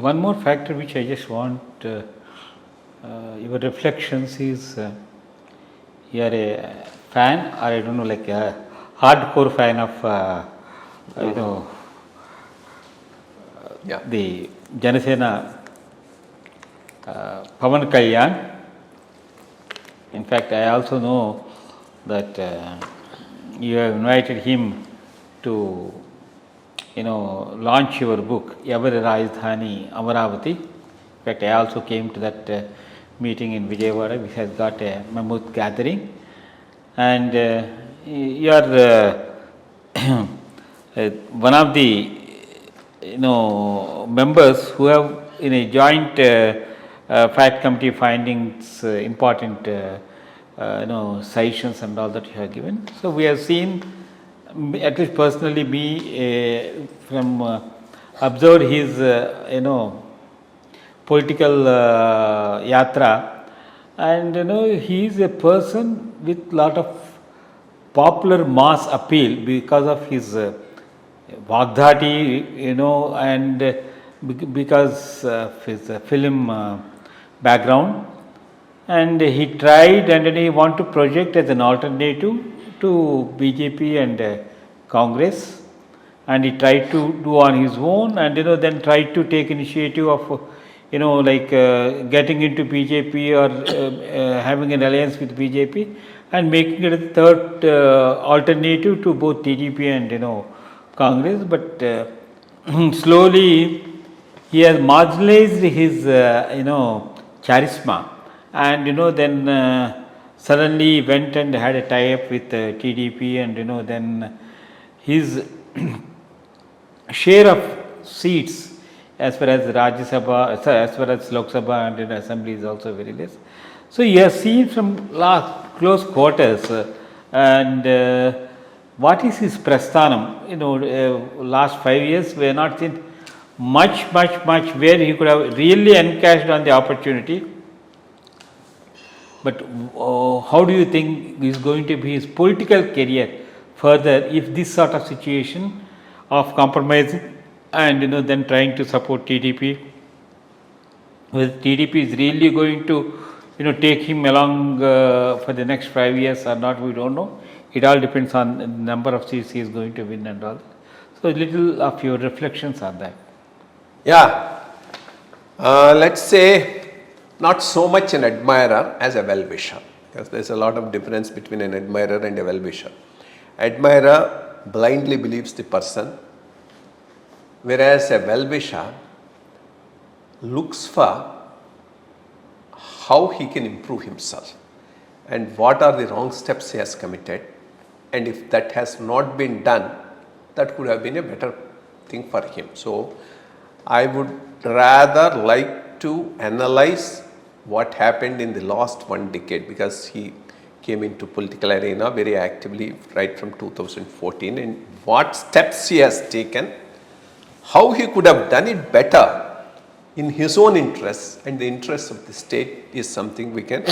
one more factor which I just want your reflections is you are a fan, or I don't know, like a hardcore fan of the Janasena Pawan Kalyan. In fact, I also know that you have invited him to launch your book, Yavar Rajdhani Amaravati. In fact, I also came to that meeting in Vijayawada, which has got a mammoth gathering. And you are one of the members who have in a joint fact committee findings important sessions and all that you have given. So we have seen, at least personally, me from observed his political yatra, and he is a person with lot of popular mass appeal because of his Vagdhati, and because of his film background, and he tried and then he want to project as an alternative to BJP and Congress, and he tried to do on his own, and then tried to take initiative of getting into BJP or having an alliance with BJP and making it a third alternative to both TDP and Congress. But slowly he has marginalized his charisma, and then suddenly went and had a tie-up with TDP, and then his share of seats as far as Rajya Sabha, as far as Lok Sabha and Assembly is also very less. So you have seen from close quarters, and what is his prasthanam? Last 5 years we have not seen much where he could have really encashed on the opportunity. But how do you think is going to be his political career further if this sort of situation of compromising and then trying to support TDP, whether TDP is really going to take him along for the next 5 years or not, we don't know. It all depends on the number of seats he is going to win and all. So a little of your reflections on that. Yeah, let's say not so much an admirer as a well-wisher, because there's a lot of difference between an admirer and a well-wisher. Admirer blindly believes the person, whereas a well-wisher looks for how he can improve himself and what are the wrong steps he has committed, and if that has not been done, that could have been a better thing for him. So I would rather like to analyze what happened in the last 1 decade, because he came into political arena very actively right from 2014, and what steps he has taken, how he could have done it better in his own interests and the interests of the state is something we can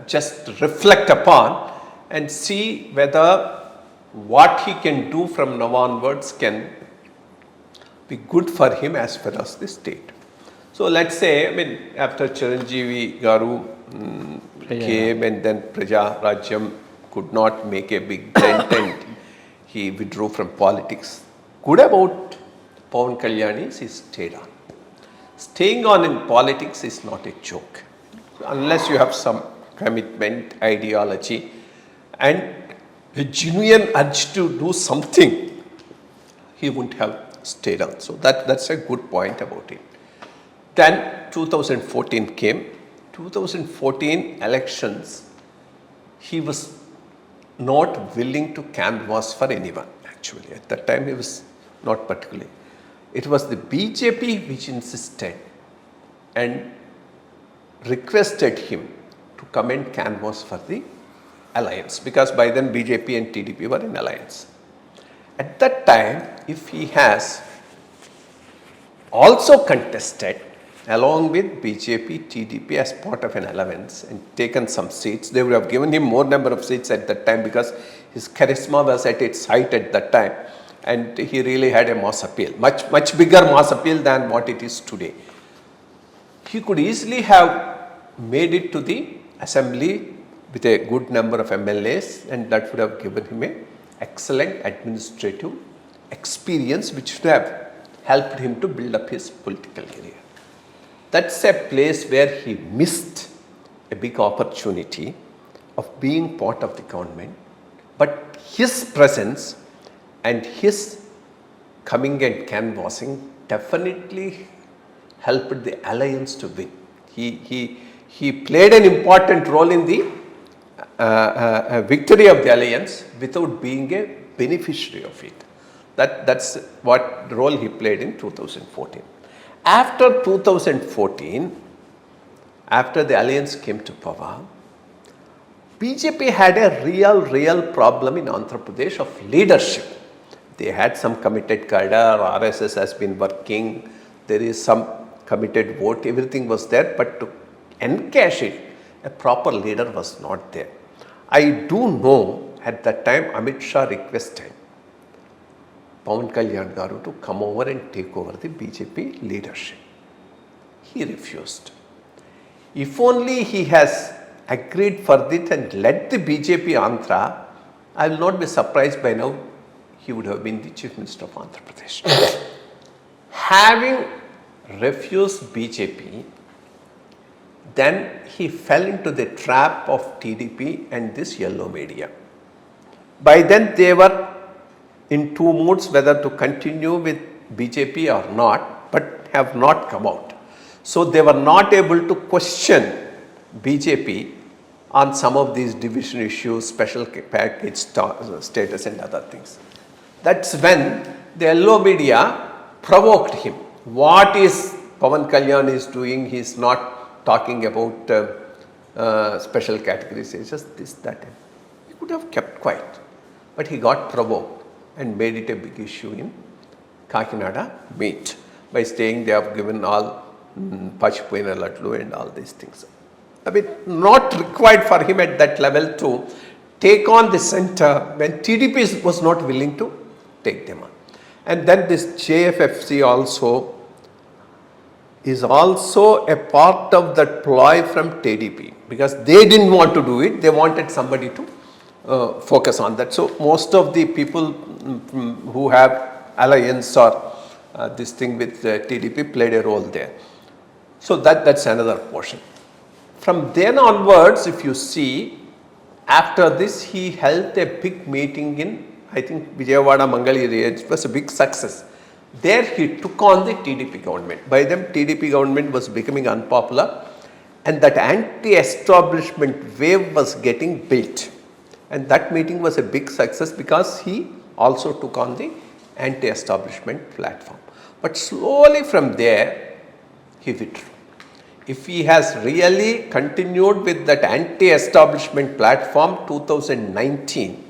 just reflect upon and see whether what he can do from now onwards can be good for him as far as the state. So let's say, after Chiranjeevi Garu came and then Praja Rajyam could not make a big dent and he withdrew from politics. Good about Pawan Kalyan is he stayed on. Staying on in politics is not a joke. Unless you have some commitment, ideology and a genuine urge to do something, he wouldn't have stayed on. So that's a good point about it. Then 2014 came. 2014 elections, he was not willing to canvass for anyone actually. At that time he was not particularly. It was the BJP which insisted and requested him to come and canvass for the alliance, because by then BJP and TDP were in alliance. At that time, if he has also contested along with BJP, TDP as part of an alliance and taken some seats, they would have given him more number of seats at that time because his charisma was at its height at that time. and he really had a mass appeal, much bigger mass appeal than what it is today. He could easily have made it to the assembly with a good number of MLAs, and that would have given him an excellent administrative experience which would have helped him to build up his political career. That's a place where he missed a big opportunity of being part of the government, but his presence and his coming and canvassing definitely helped the alliance to win. He played an important role in the victory of the alliance without being a beneficiary of it. That's what role he played in 2014. After 2014, after the alliance came to power, BJP had a real problem in Andhra Pradesh of leadership. They had some committed cadre, RSS has been working, there is some committed vote, everything was there, but to encash it, a proper leader was not there. I do know at that time Amit Shah requested Pawan Kalyan garu to come over and take over the BJP leadership. He refused. If only he has agreed for it and led the BJP Andhra, I will not be surprised by now he would have been the Chief Minister of Andhra Pradesh. Having refused BJP, then he fell into the trap of TDP and this yellow media. By then they were in two moods whether to continue with BJP or not, but have not come out. So they were not able to question BJP on some of these division issues, special package status and other things. That's when the yellow media provoked him. What is Pawan Kalyan is doing? He is not talking about special categories. It's just this, that. He could have kept quiet, but he got provoked and made it a big issue in Kakinada meet by saying they have given all Pachipoyina Ladlu and all these things. I mean, not required for him at that level to take on the center when TDP was not willing to take them on. And then this JFFC also is also a part of that ploy from TDP, because they didn't want to do it, they wanted somebody to focus on that. So most of the people who have alliance or this thing with TDP played a role there. So that's another portion. From then onwards, if you see, after this he held a big meeting in, I think, Vijayawada Mangaliri. It was a big success. There he took on the TDP government. By then TDP government was becoming unpopular, and that anti-establishment wave was getting built. And that meeting was a big success because he also took on the anti-establishment platform. But slowly from there he withdrew. If he has really continued with that anti-establishment platform 2019,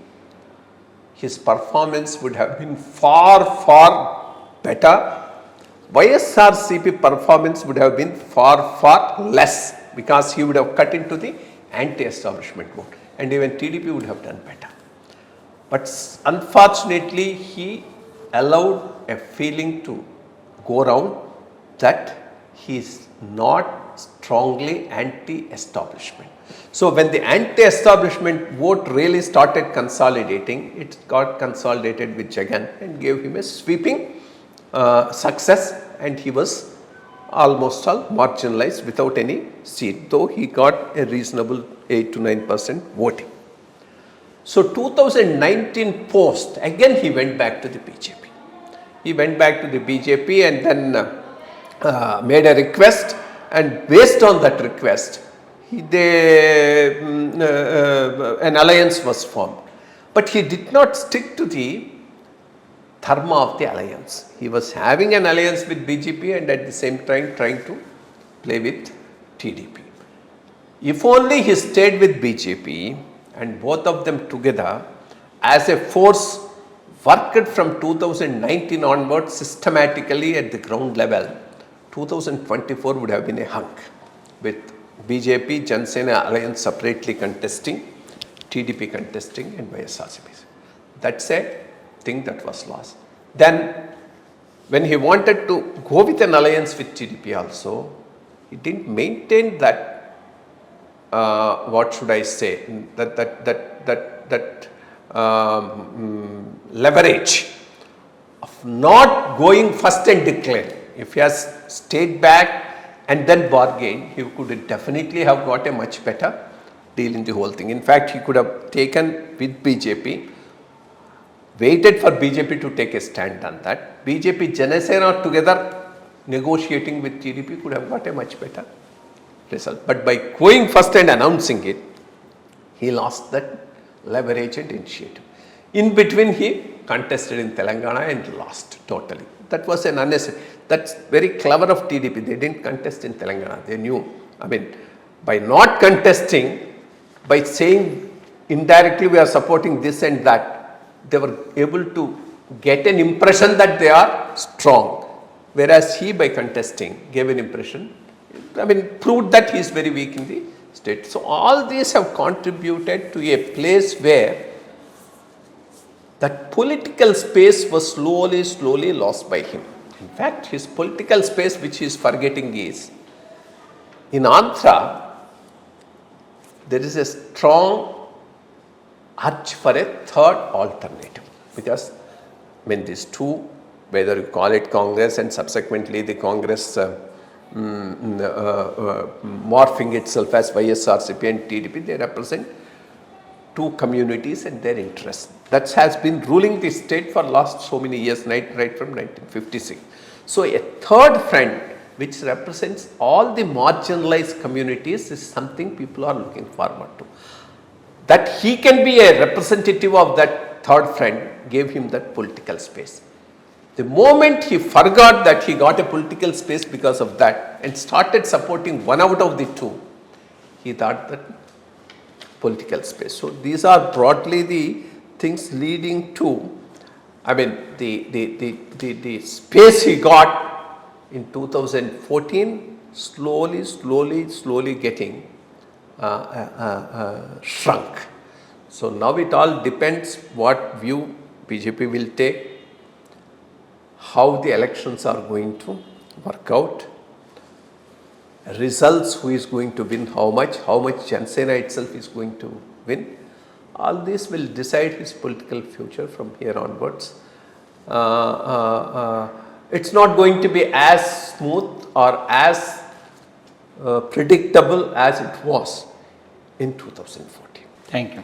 his performance would have been far better. YSRCP performance would have been far less, because he would have cut into the anti-establishment vote, and even TDP would have done better. But unfortunately, he allowed a feeling to go around that he is not strongly anti-establishment. So when the anti-establishment vote really started consolidating, it got consolidated with Jagan and gave him a sweeping success, and he was almost all marginalized without any seat, though he got a reasonable 8 to 9% voting. So 2019 post, again he went back to the BJP. He went back to the BJP and then made a request, and based on that request, an alliance was formed. But he did not stick to the dharma of the alliance. He was having an alliance with BJP and at the same time trying to play with TDP. If only he stayed with BJP and both of them together as a force worked from 2019 onwards systematically at the ground level, 2024 would have been a hunk, with BJP, Jansena alliance separately contesting, TDP contesting and YSRCP. That's a thing that was lost. Then when he wanted to go with an alliance with TDP also, he didn't maintain that, what should I say, leverage of not going first and declaring. If he has stayed back and then bargained, he could definitely have got a much better deal in the whole thing. In fact, he could have taken with BJP, waited for BJP to take a stand on that. BJP Janasena together negotiating with TDP could have got a much better result. But by going first and announcing it, he lost that leverage and initiative. In between, he contested in Telangana and lost totally. That was an unnecessary. That's very clever of TDP. They didn't contest in Telangana. They knew. I mean, by not contesting, by saying indirectly we are supporting this and that, they were able to get an impression that they are strong. Whereas he, by contesting, gave an impression, I mean, proved that he is very weak in the state. So all these have contributed to a place where that political space was slowly lost by him. In fact, his political space, which he is forgetting, is in Andhra, there is a strong urge for a third alternative, because I mean these two, whether you call it Congress and subsequently the Congress morphing itself as YSRCP and TDP, they represent two communities and their interests. That has been ruling the state for last so many years, right from 1956. So a third front which represents all the marginalized communities is something people are looking forward to. That he can be a representative of that third front gave him that political space. The moment he forgot that he got a political space because of that and started supporting one out of the two, he thought that political space. So these are broadly the things leading to, I mean, the space he got in 2014 slowly getting shrunk. So now it all depends what view BJP will take, how the elections are going to work out, results, who is going to win how much Jansena itself is going to win. All this will decide his political future from here onwards. It's not going to be as smooth or as predictable as it was in 2014. Thank you.